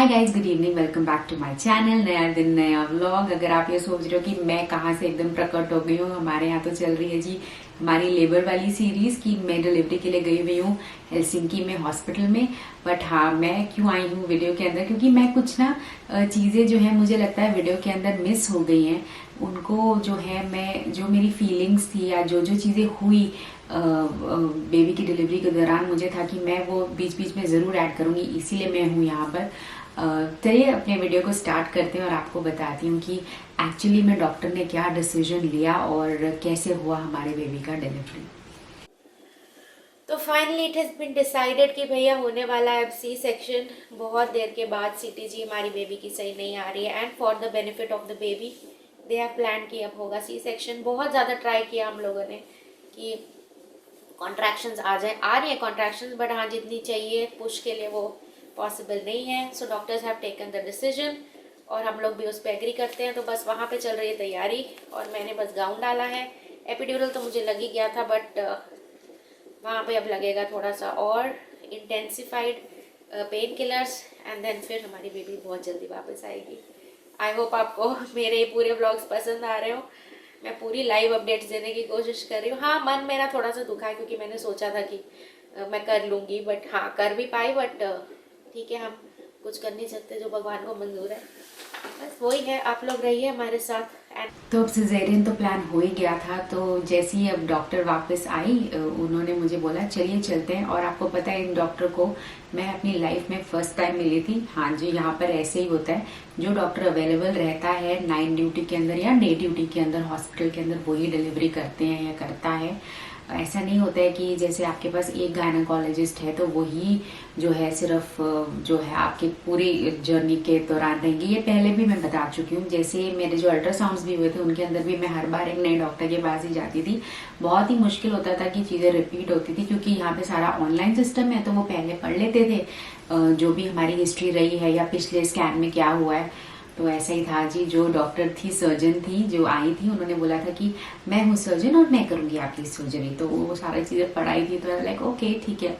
Hi guys, good evening, welcome back to my channel. नया दिन नया व्लॉग। अगर आप ये सोच रहे हो कि मैं कहाँ से एकदम प्रकट हो गई हूँ, हमारे यहाँ तो चल रही है जी हमारी लेबर वाली सीरीज की मैं डिलीवरी के लिए गई हुई हूँ हेलसिंकी में हॉस्पिटल में। बट हाँ, मैं क्यों आई हूँ वीडियो के अंदर, क्योंकि मैं कुछ ना चीजें जो है मुझे लगता है वीडियो के अंदर मिस हो गई हैं। उनको जो है मैं जो मेरी फीलिंग्स थी या जो जो चीजें हुई बेबी की डिलीवरी के दौरान, मुझे था कि मैं वो बीच बीच में जरूर ऐड करूंगी, इसीलिए मैं हूँ यहाँ पर। चलिए अपने वीडियो को स्टार्ट करते हैं और आपको बताती हूँ कि एक्चुअली में डॉक्टर ने क्या डिसीजन लिया और कैसे हुआ हमारे बेबी का डिलीवरी। तो finally it has been decided कि भैया होने वाला है अब सी सेक्शन। बहुत देर के बाद सीटीजी हमारी बेबी की सही नहीं आ रही है and for the benefit of the baby they have plan कि अब होगा सी सेक्शन। बहुत ज़्यादा ट्राई किया हम लोगों ने कि कॉन्ट्रैक्शंस आ जाए, आ रही है कॉन्ट्रैक्शंस, बट हाँ जितनी चाहिए पुश के लिए वो पॉसिबल नहीं है। So doctors have taken the decision और हम लोग भी उस पर एग्री करते हैं। तो बस वहाँ पे चल रही है तैयारी और मैंने बस गाउन डाला है। एपिड्यूरल तो मुझे लग ही गया था, बट वहाँ पे अब लगेगा थोड़ा सा और intensified pain killers and then फिर हमारी बेबी बहुत जल्दी वापस आएगी। आई होप आपको मेरे ये पूरे व्लॉग्स पसंद आ रहे हो। मैं पूरी लाइव अपडेट्स देने की कोशिश कर रही हूँ। हाँ, मन मेरा थोड़ा सा दुखा है क्योंकि मैंने सोचा था कि मैं कर लूँगी, बट हाँ कर भी पाई। बट ठीक है, हम कुछ कर नहीं सकते, जो भगवान को मंजूर है। बस वही है, आप लोग रहिए हमारे साथ। तो अब सिजेरियन तो प्लान हो ही गया था, तो जैसे ही अब डॉक्टर वापस आई उन्होंने मुझे बोला चलिए चलते हैं। और आपको पता है इन डॉक्टर को मैं अपनी लाइफ में फर्स्ट टाइम मिली थी। हाँ जी, यहाँ पर ऐसे ही होता है, जो डॉक्टर अवेलेबल रहता है नाइट ड्यूटी के अंदर या डे ड्यूटी के अंदर हॉस्पिटल के अंदर, वही डिलीवरी करते हैं या करता है। ऐसा नहीं होता है कि जैसे आपके पास एक गायनेकोलॉजिस्ट है तो वही जो है सिर्फ जो है आपकी पूरी जर्नी के दौरान रहेंगे। ये पहले भी मैं बता चुकी हूँ। जैसे मेरे जो अल्ट्रासाउंड्स भी हुए थे उनके अंदर भी मैं हर बार एक नए डॉक्टर के पास ही जाती थी। बहुत ही मुश्किल होता था कि चीज़ें रिपीट होती थी, क्योंकि यहाँ पे सारा ऑनलाइन सिस्टम है तो वो पहले पढ़ लेते थे जो भी हमारी हिस्ट्री रही है या पिछले स्कैन में क्या हुआ है। तो ऐसा ही था जी। जो डॉक्टर थी, सर्जन थी जो आई थी, उन्होंने बोला था कि मैं हूँ सर्जन और मैं करूंगी आपकी सर्जरी। तो वो सारी चीजें पढ़ाई थी, तो लाइक ओके ठीक है।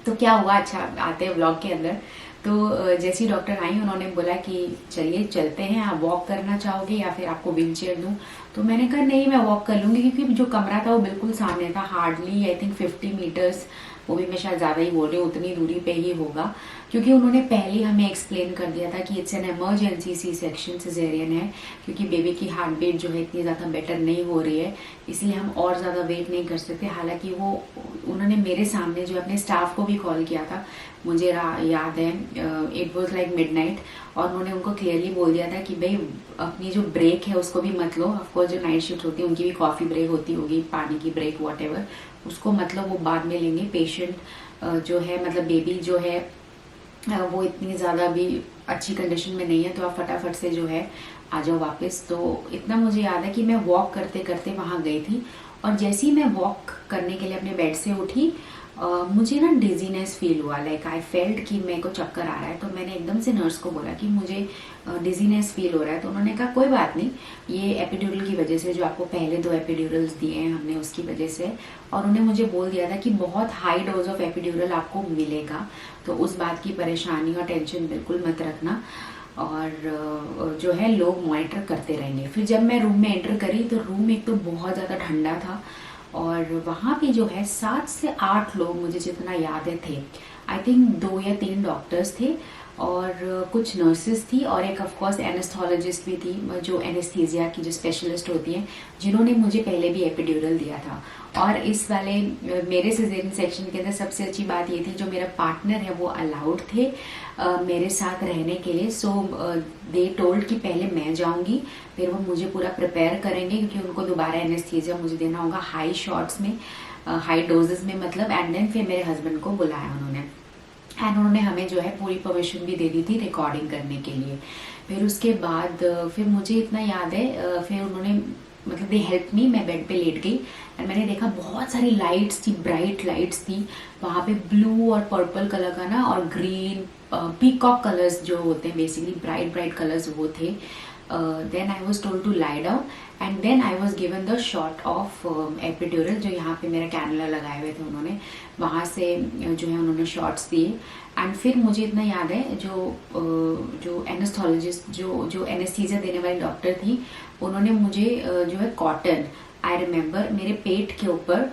तो क्या हुआ, अच्छा आते हैं व्लॉग के अंदर। तो जैसे ही डॉक्टर आई उन्होंने बोला कि चलिए चलते हैं, आप वॉक करना चाहोगे या फिर आपको व्हील चेयर दूँ। तो मैंने कहा नहीं, मैं वॉक कर लूंगी, क्योंकि जो कमरा था वो बिल्कुल सामने था, हार्डली आई थिंक 50 मीटर्स, वो भी मैं शायद ज़्यादा ही बोल रही हूँ, उतनी दूरी पे ही होगा। क्योंकि उन्होंने पहले हमें एक्सप्लेन कर दिया था कि it's an emergency C section, caesarean है, क्योंकि बेबी की हार्ट बीट जो है इतनी ज़्यादा बेटर नहीं हो रही है, इसलिए हम और ज़्यादा वेट नहीं कर सकते। हालांकि वो उन्होंने मेरे सामने जो अपने स्टाफ को भी कॉल किया था, मुझे याद है इट वॉज लाइक मिडनाइट, और उन्होंने उनको क्लियरली बोल दिया था कि भाई अपनी जो ब्रेक है उसको भी मत लो। ऑफकोर्स जो नाइट शिफ्ट होती है उनकी भी कॉफ़ी ब्रेक होती होगी, पानी की ब्रेक वॉट उसको मतलब वो बाद में लेंगे। पेशेंट जो है मतलब बेबी जो है वो इतनी ज़्यादा भी अच्छी कंडीशन में नहीं है, तो आप फटाफट से जो है आ जाओ वापस। तो इतना मुझे याद है कि मैं वॉक करते करते वहाँ गई थी, और जैसे ही मैं वॉक करने के लिए अपने बेड से उठी मुझे ना डिजीनेस फील हुआ। लाइक आई फेल्ट कि मेरे को चक्कर आ रहा है। तो मैंने एकदम से नर्स को बोला कि मुझे डिजीनेस फील हो रहा है। तो उन्होंने कहा कोई बात नहीं, ये एपिड्यूरल की वजह से, जो आपको पहले 2 एपिड्यूरल्स दिए हैं हमने उसकी वजह से। और उन्होंने मुझे बोल दिया था कि बहुत हाई डोज ऑफ एपिड्यूरल आपको मिलेगा, तो उस बात की परेशानी और टेंशन बिल्कुल मत रखना, और जो है लोग मॉनिटर करते रहेंगे। फिर जब मैं रूम में एंटर करी तो रूम एक तो बहुत ज़्यादा ठंडा था, और वहाँ पे जो है 7 से 8 लोग मुझे जितना याद है थे। आई थिंक 2 या 3 डॉक्टर्स थे और कुछ नर्सेस थी, और एक ऑफकोर्स एनेस्थोलॉजिस्ट भी थी, जो एनेस्थीजिया की जो स्पेशलिस्ट होती हैं, जिन्होंने मुझे पहले भी एपिड्यूरल दिया था। और इस वाले मेरे सिजेरियन सेक्शन के अंदर सबसे अच्छी बात ये थी, जो मेरा पार्टनर है वो अलाउड थे मेरे साथ रहने के लिए। सो दे टोल्ड कि पहले मैं जाऊंगी, फिर वो मुझे पूरा प्रिपेयर करेंगे, क्योंकि उनको दोबारा एनेस्थीजिया मुझे देना होगा हाई शॉट्स में, हाई डोजेस में मतलब। एंड देन फिर मेरे हस्बैंड को बुलाया उन्होंने, एंड उन्होंने हमें जो है पूरी परमिशन भी दे दी थी रिकॉर्डिंग करने के लिए। फिर उसके बाद फिर मुझे इतना याद है फिर उन्होंने मतलब दे हेल्प मी, मैं बेड पे लेट गई एंड मैंने देखा बहुत सारी लाइट्स थी, ब्राइट लाइट्स थी वहाँ पे, ब्लू और पर्पल कलर का ना, और ग्रीन पीकॉक कलर्स जो होते हैं बेसिकली, ब्राइट ब्राइट कलर्स वो थे। Then I was told to lie down and then I was given the shot of epidural, जो यहाँ पे मेरा कैनुला लगाए हुए थे उन्होंने, वहाँ से जो है उन्होंने शॉट्स दिए। एंड फिर मुझे इतना याद है जो एनेस्थोलॉजिस्ट जो एनेस्थीसिया देने वाली डॉक्टर थी, उन्होंने मुझे जो है कॉटन, आई रिमेम्बर, मेरे पेट के ऊपर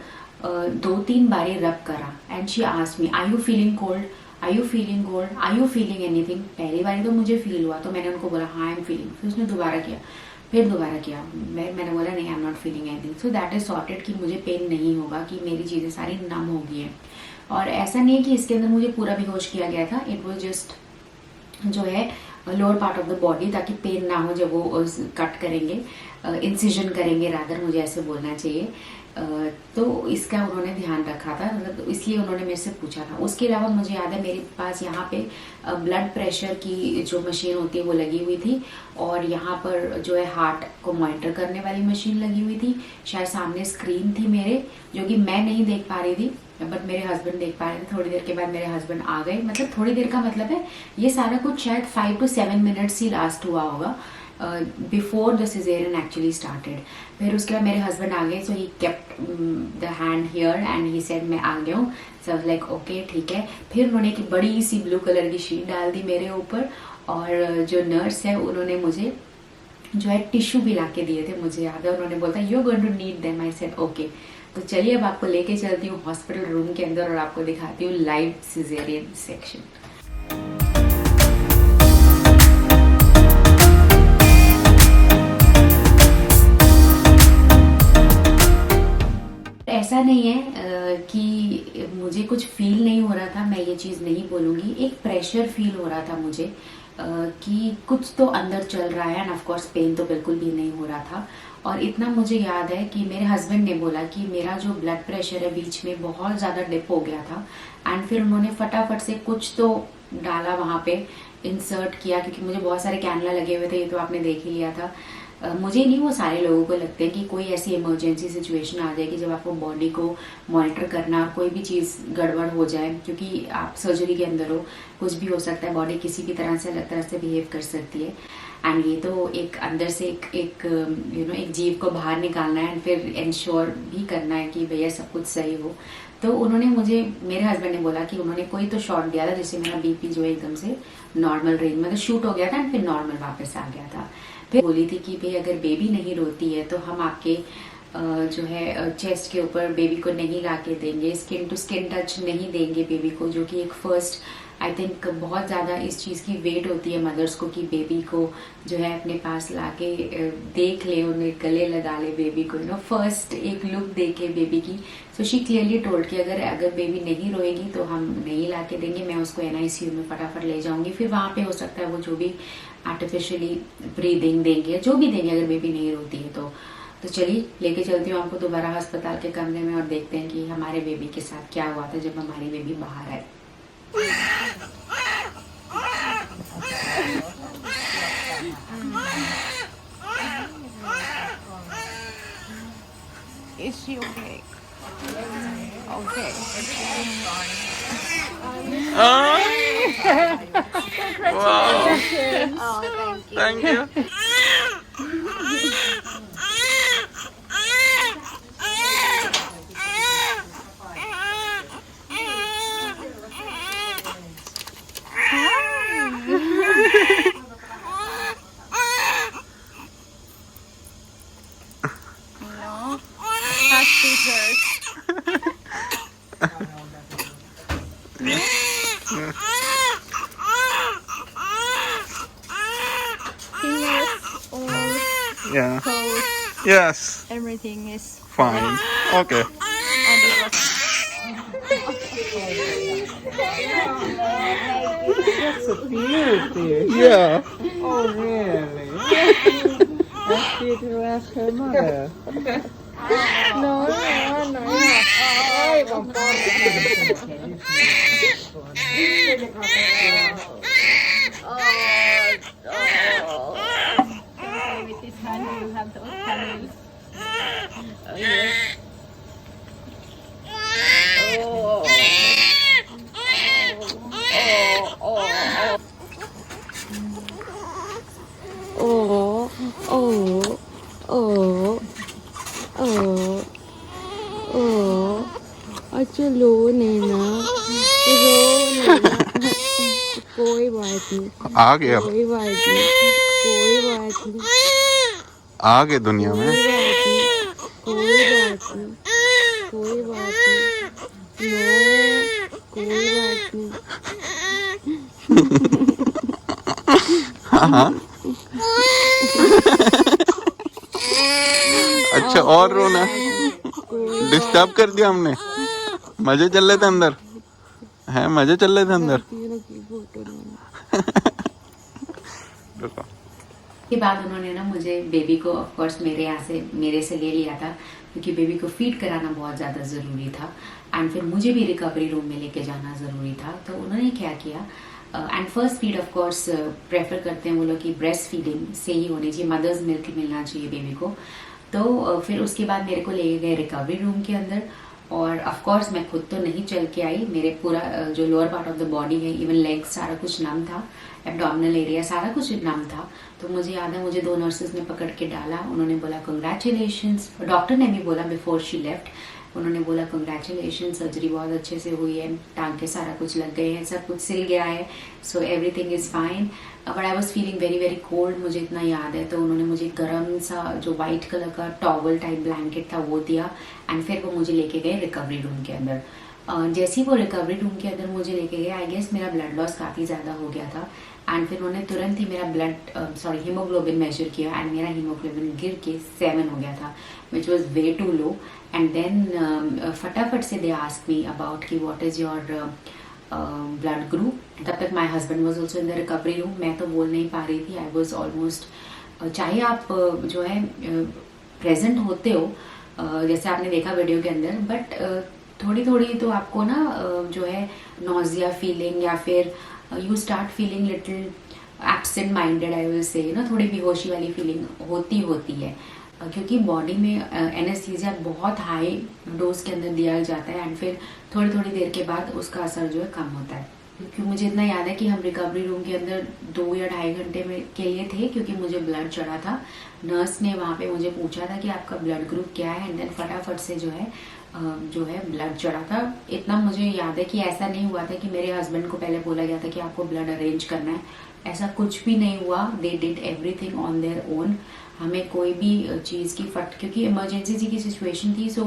2-3 बारी रब करा and she asked me are you feeling cold, are you feeling cold, are you feeling anything. पहली बारी तो मुझे फील हुआ तो मैंने उनको बोला हाँ आई एम फीलिंग। फिर उसने दोबारा किया, फिर दोबारा किया, मैंने बोला नहीं I am not feeling anything. So that is sorted कि मुझे पेन नहीं होगा, कि मेरी चीज़ें सारी नम हो गई हैं। और ऐसा नहीं है कि इसके अंदर मुझे पूरा बेहोश किया गया था, इट वॉज जस्ट जो है lower part of the body, ताकि पेन ना हो जब वो कट करेंगे, इंसिजन करेंगे रादर, मुझे ऐसे बोलना चाहिए। तो इसका उन्होंने ध्यान रखा था, मतलब इसलिए उन्होंने मेरे से पूछा था। उसके अलावा मुझे याद है मेरे पास यहाँ पे ब्लड प्रेशर की जो मशीन होती है वो लगी हुई थी, और यहाँ पर जो है हार्ट को मॉनिटर करने वाली मशीन लगी हुई थी। शायद सामने स्क्रीन थी मेरे, जो कि मैं नहीं देख पा रही थी बट मेरे हस्बैंड देख पा रहे थे। थोड़ी देर के बाद मेरे हस्बैंड आ गए, मतलब थोड़ी देर का मतलब है ये सारा कुछ शायद 5 to 7 मिनट्स ही लास्ट हुआ होगा before the caesarean actually started. फिर उसके बाद मेरे हस्बैंड आ गए, so he kept the hand here and he said मैं आ गया हूँ। सो लाइक ओके ठीक है। फिर उन्होंने एक बड़ी सी ब्लू कलर की शीट डाल दी मेरे ऊपर, और जो नर्स है उन्होंने मुझे जो है टिश्यू भी ला के दिए थे, मुझे याद है। उन्होंने बोला you are going to need them, I said okay. तो चलिए अब आपको लेके चलती हूँ हॉस्पिटल रूम के अंदर और आपको दिखाती हूँ लाइव सिजेरियन सेक्शन। ऐसा नहीं है कि मुझे कुछ फील नहीं हो रहा था, मैं ये चीज़ नहीं बोलूँगी। एक प्रेशर फील हो रहा था मुझे कि कुछ तो अंदर चल रहा है, एंड ऑफ कोर्स पेन तो बिल्कुल भी नहीं हो रहा था। और इतना मुझे याद है कि मेरे हस्बैंड ने बोला कि मेरा जो ब्लड प्रेशर है बीच में बहुत ज़्यादा डिप हो गया था, एंड फिर उन्होंने फटाफट से कुछ तो डाला वहाँ पे, इंसर्ट किया, क्योंकि मुझे बहुत सारे कैनुला लगे हुए थे, ये तो आपने देख ही लिया था। मुझे नहीं, वो सारे लोगों को लगते हैं कि कोई ऐसी इमरजेंसी सिचुएशन आ जाएगी जब आपको बॉडी को मॉनिटर करना और कोई भी चीज़ गड़बड़ हो जाए, क्योंकि आप सर्जरी के अंदर हो, कुछ भी हो सकता है, बॉडी किसी भी तरह से अलग तरह से बिहेव कर सकती है। एंड ये तो एक अंदर से एक एक जीव को बाहर निकालना है, एंड फिर इंश्योर भी करना है कि भैया सब कुछ सही हो। तो उन्होंने मुझे, मेरे हस्बैंड ने बोला कि उन्होंने कोई तो शॉट दिया था जिससे मेरा बीपी जो है एकदम से नॉर्मल रेंज में शूट हो गया था, एंड फिर नॉर्मल वापस आ गया था। फिर बोली थी कि भाई अगर बेबी नहीं रोती है तो हम आपके जो है चेस्ट के ऊपर बेबी को नहीं ला के देंगे, स्किन टू स्किन टच नहीं देंगे बेबी को, जो कि एक फर्स्ट आई थिंक बहुत ज़्यादा इस चीज़ की वेट होती है मदर्स को कि बेबी को जो है अपने पास लाके देख ले, उन्हें गले लगा ले बेबी को, फर्स्ट एक लुक देखे बेबी की। सो शी क्लियरली टोल्ड कि अगर बेबी नहीं रोएगी तो हम नहीं ला के देंगे, मैं उसको NICU में फटाफट ले जाऊंगी। फिर वहाँ पे हो सकता है वो जो भी आर्टिफिशियली ब्रीदिंग देंगे, जो भी देंगे अगर बेबी नहीं रोती है तो चलिए लेके चलती हूँ आपको दोबारा अस्पताल के कमरे में, और देखते हैं कि हमारे बेबी के साथ क्या हुआ था जब हमारी बेबी बाहर आए। Is she okay? Okay. Wow. Oh, thank you. Thank you. No. Hospitals. Fingers, all Yeah. toes, Yes. everything is Fine. Okay. and it was That's a beauty. Yeah. Oh, really? That's beauty to ask her mother. No, no, no. Ay, with this hand you have those candles. Oh. आ गए अब, कोई बात नहीं, कोई बात नहीं, आ गए दुनिया में। कोई बात नहीं, कोई बात नहीं, नो, कोई बात नहीं। हाँ अच्छा, और रोना, डिस्टर्ब कर दिया हमने। मजे चल रहे थे अंदर, हैं मजे चल रहे थे अंदर। रुको। के बाद उन्होंने ना मुझे बेबी को ऑफ कोर्स मेरे से ले लिया था, क्योंकि बेबी को फीड कराना बहुत ज़्यादा ज़रूरी था एंड फिर मुझे भी रिकवरी रूम में लेके जाना ज़रूरी था। तो उन्होंने क्या किया, and first feed of course prefer करते हैं वो लोग कि ब्रेस्ट फीडिंग से ही होनी चाहिए, मदर्स मिल्क मिलना चाहिए बेबी को। तो फिर उसके बाद मेरे को ले गए रिकवरी रूम के अंदर, और ऑफ कोर्स मैं खुद तो नहीं चल के आई, मेरे पूरा जो lower part of the body है, इवन लेग्स सारा कुछ नम था, एब्डोमिनल एरिया सारा कुछ नम था। तो मुझे याद है मुझे 2 नर्सेज ने पकड़ के डाला, उन्होंने बोला कंग्रेचुलेशंस, डॉक्टर ने भी बोला बिफोर शी लेफ्ट, उन्होंने बोला कंग्रेचुलेशन, सर्जरी बहुत अच्छे से हुई है, टांके सारा कुछ लग गए हैं, सब कुछ सिल गया है, so everything is fine. But I was feeling very very cold, मुझे इतना याद है। तो उन्होंने मुझे गर्म सा जो वाइट कलर का टॉवल टाइप ब्लैंकेट था वो दिया, एंड फिर वो मुझे लेके गए रिकवरी रूम के अंदर। जैसे ही वो रिकवरी रूम के अंदर मुझे लेके गए, आई गेस मेरा ब्लड लॉस काफ़ी ज़्यादा हो गया था, एंड फिर उन्होंने तुरंत ही मेरा हीमोग्लोबिन मेजर किया, एंड मेरा हीमोग्लोबिन गिर के 7 हो गया था, which was way too low. And then फटाफट से दे आस्क्ड मी अबाउट कि what is your blood group. तब तक my husband was also in the recovery room, मैं तो बोल नहीं पा रही थी, आई वॉज ऑलमोस्ट, चाहे आप जो है प्रेजेंट होते हो जैसे आपने देखा वीडियो के अंदर, बट थोड़ी थोड़ी तो आपको ना जो है नॉजिया फीलिंग, या फिर you start feeling little absent minded, I will say ना, थोड़ी बेहोशी वाली फीलिंग होती है, क्योंकि बॉडी में एनेस्थीसिया बहुत हाई डोज के अंदर दिया जाता है, एंड फिर थोड़ी थोड़ी देर के बाद उसका असर जो है कम होता है। क्योंकि मुझे इतना याद है कि हम रिकवरी रूम के अंदर 2 या 2.5 घंटे में के लिए थे, क्योंकि मुझे ब्लड चढ़ा था। नर्स ने वहाँ पे मुझे पूछा था कि आपका ब्लड ग्रुप क्या है, एंड देन फटाफट से जो है ब्लड चढ़ा था। इतना मुझे याद है कि ऐसा नहीं हुआ था कि मेरे हस्बैंड को पहले बोला गया था कि आपको ब्लड अरेंज करना है, ऐसा कुछ भी नहीं हुआ। They did everything on their own, हमें कोई भी चीज़ की क्योंकि इमरजेंसी की सिचुएशन थी, सो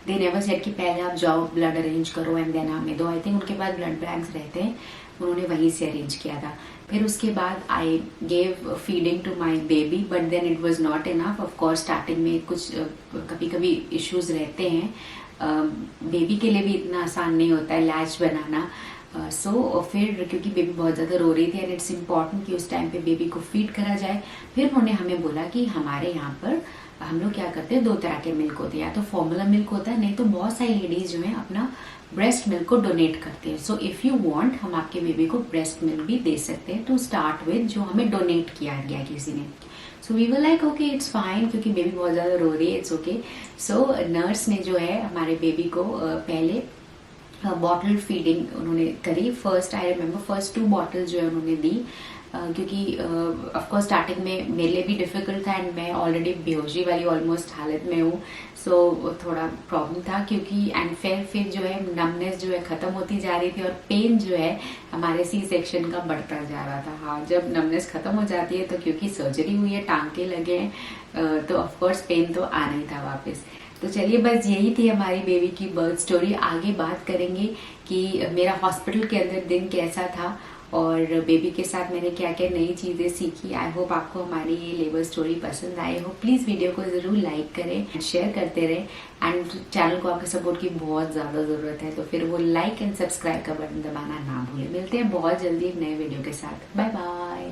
दे नेवर सेड कि पहले आप जाओ ब्लड अरेंज करो एंड देन हमें दो। आई थिंक उनके पास ब्लड बैंक्स रहते हैं, उन्होंने वहीं से अरेंज किया था। फिर उसके बाद I gave feeding to my baby, but then it was not enough. Of course starting में कुछ कभी कभी इश्यूज रहते हैं, बेबी के लिए भी इतना आसान नहीं होता है लैच बनाना। सो फिर क्योंकि बेबी बहुत ज़्यादा रो रही थी, एंड इट्स इम्पॉर्टेंट कि उस टाइम पे बेबी को फीड करा जाए। फिर उन्होंने हमें बोला कि हमारे यहाँ पर हम लोग क्या करते हैं, 2 तरह के मिल्क होते हैं, या तो फॉर्मूला मिल्क होता है, नहीं तो बहुत सारी लेडीज जो है अपना ब्रेस्ट मिल्क को डोनेट करते हैं। सो इफ़ यू वांट, हम आपके बेबी को ब्रेस्ट मिल्क भी दे सकते हैं टू स्टार्ट विद, जो हमें डोनेट किया गया किसी ने। So we were like okay it's fine, क्योंकि बेबी बहुत ज़्यादा रो रही है, इट्स ओके। सो नर्स ने जो है हमारे बेबी को पहले बॉटल फीडिंग उन्होंने करी। First I remember first 2 bottle जो है उन्होंने दी, क्योंकि ऑफकोर्स स्टार्टिंग में मेरे लिए भी डिफिकल्ट था, एंड मैं ऑलरेडी बेहोशी वाली ऑलमोस्ट हालत में हूँ, सो थोड़ा प्रॉब्लम था। क्योंकि एंड फिर जो है नमनेस जो है ख़त्म होती जा रही थी, और पेन जो है हमारे सी सेक्शन का बढ़ता जा रहा था। हाँ, जब नमनेस ख़त्म हो जाती है तो क्योंकि सर्जरी हुई है, टांके लगे हैं, तो ऑफकोर्स पेन तो आना ही था वापस। तो चलिए, बस यही थी हमारी बेबी की बर्थ स्टोरी। आगे बात करेंगे कि मेरा हॉस्पिटल के अंदर दिन कैसा था, और बेबी के साथ मैंने क्या क्या नई चीज़ें सीखी। आई होप आपको हमारी ये लेबर स्टोरी पसंद आई हो। प्लीज़ वीडियो को ज़रूर लाइक करें, शेयर करते रहें, एंड चैनल को आपके सपोर्ट की बहुत ज़्यादा ज़रूरत है, तो फिर वो लाइक एंड सब्सक्राइब का बटन दबाना ना भूलें। मिलते हैं बहुत जल्दी एक नए वीडियो के साथ। Bye bye.